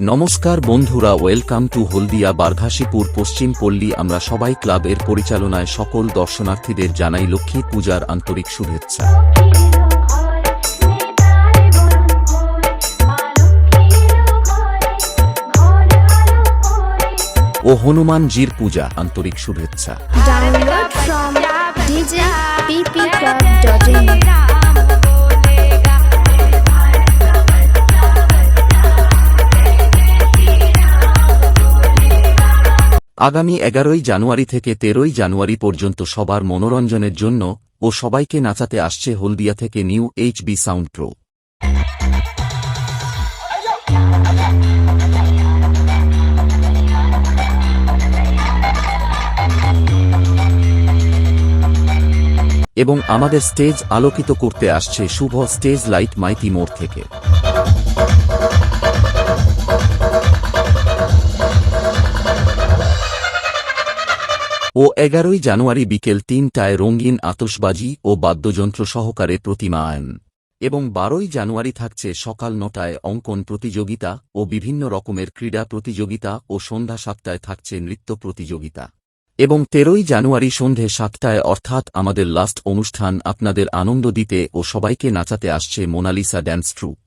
নমস্কার বন্ধুরা, welcome to হলদিয়া বারঘাসীপুর পশ্চিম পল্লী। আমরা সবাই ক্লাবের পরিচালনায় সকল দর্শনার্থীদের জানাই লক্ষ্মী পূজার আন্তরিক শুভেচ্ছা ও হনুমানজির পূজা আন্তরিক শুভেচ্ছা। Download from djppclub.in। আগামী 11ই জানুয়ারি থেকে 13ই জানুয়ারি পর্যন্ত সবার মনোরঞ্জনের জন্য ও সবাইকে নাচাতে আসছে হলদিয়া থেকে নিউ এইচবি সাউন্ড প্রো। এবং আমাদের স্টেজ আলোকিত করতে আসছে শুভ স্টেজ লাইট মাইতি মোড় থেকে। ও 11ই জানুয়ারি বিকেল 3টায় রঙিন আতশবাজি ও বাদ্যযন্ত্র সহকারে প্রতিমা আয়ন। এবং 12ই জানুয়ারি থাকছে সকাল 9টায় অঙ্কন প্রতিযোগিতা ও বিভিন্ন রকমের ক্রীড়া প্রতিযোগিতা ও সন্ধ্যা 7টায় থাকছে নৃত্য প্রতিযোগিতা। এবং 13ই জানুয়ারি সন্ধে 7টায় অর্থাৎ আমাদের লাস্ট অনুষ্ঠান আপনাদের আনন্দ দিতে ও সবাইকে নাচাতে আসছে মোনালিসা ড্যান্স ট্রুপ।